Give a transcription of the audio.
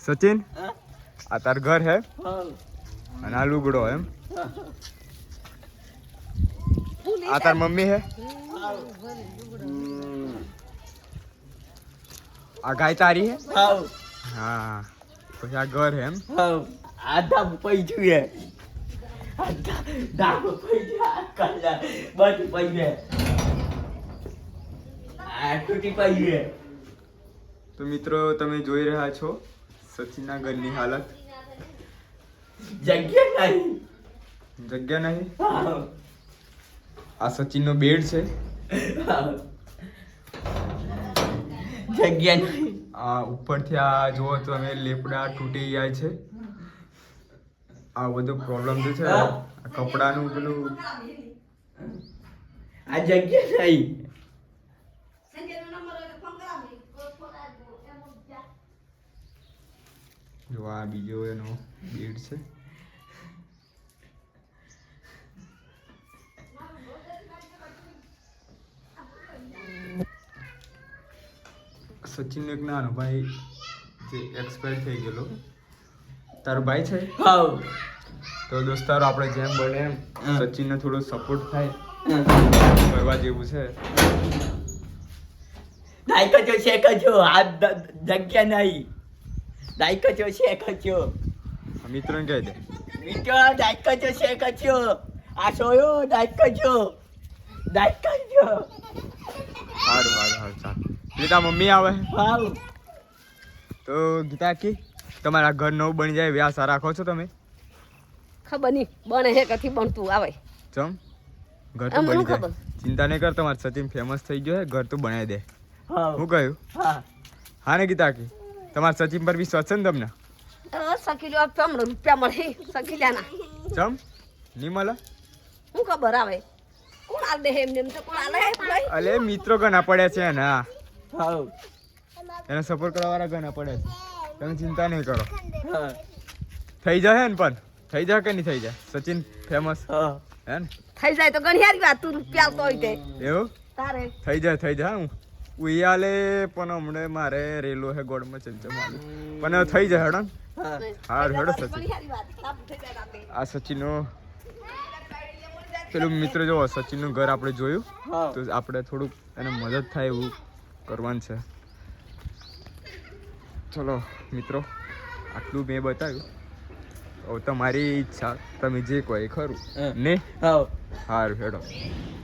સચિન આ તાર ઘર હે અને આ લુગડો એમ આ તાર મમ્મી હે આ ગાય તારી હે હા પછી આ ઘર હે એમ આધા પૈસું હે આધા પૈસા કલા બધું પૈસે આ તૂટી પૈસું હે તો મિત્રો તમે જોઈ રહ્યા છો સચિનના ઘરની હાલત જગ્યા નહીં આ સચિનનો બેડ છે જગ્યા નહીં આ ઉપરથી આ જુઓ તો અમે લેપડા તૂટી જાય છે આ બધો પ્રોબ્લેમ જે છે આ કપડાનું પેલું આ જગ્યા નહીં જો આ બીજો એનો બેડ છે સચિન એક નાનો ભાઈ જે એક્સપાયર થઈ ગયેલો તારો ભાઈ છે હાઉ તો દોસ્તારો આપણે જેમ બને એમ સચિનને થોડો સપોર્ટ થાય કરવા જેવું છે દાયકો છો શેક છો આ જગ્યા નહીં દાયકો છો શેક છો મિત્રોને કહી દે મિત્રો દાયકો છો શેક છો આ સોયો દાયકો છો સારું ચાલ ગીતા મમ્મી આવે હાઉ તો ગીતા કી તમારા ઘર નવું બની જાય વ્યાસ રાખો છો તમે ખબર નહીં બને હે કથી બનતું આવે ચમ ઘર તો બની જાય ચિંતા નહીં કર તમારે સચિન ફેમસ થઈ ગયો હે ઘર તો બનાવી દે હું કહ્યું હા ને ગીતા કી તમારા સચિન પર વિશ્વાસ છે ને તમને સકીલો રૂપિયા મળે સકીલાના ચમ નહીં મળે હું ખબર આવે કોણ આલ દે એમને એમ તો કોણ આલે ભાઈ અલે મિત્રો ઘણા પડ્યા છે ને હાઉ એને સપોર્ટ કરવા વાળા ઘણા પડ્યા છે તમે ચિંતા નહીં કરો હા થઈ જાય ને પણ થઈ જાય કે નહીં થઈ જાય સચિન ફેમસ હે ને થઈ જાય તો ઘણી હારી વાત તું રૂપિયા આવતો હોય તે એવું તારે થઈ જાય હું ઉયાલે પણ હમણે મારે રેલો હે ગોળમાં ચમચમ આલું પણ થઈ જાય હેડો હા હેડો સચિન ઘણી હારી વાત કામ થઈ જાય રાતે આ સચિનનો પેલું મિત્ર જો સચિનનું ઘર આપણે જોયું તો આપણે થોડુંક એને મદદ થાય એવું કરવાનું છે ચલો મિત્રો આટલું મેં બતાવ્યું હવે તમારી ઈચ્છા તમે જે કહો એ ખરું ને હાઉ સારું હેડો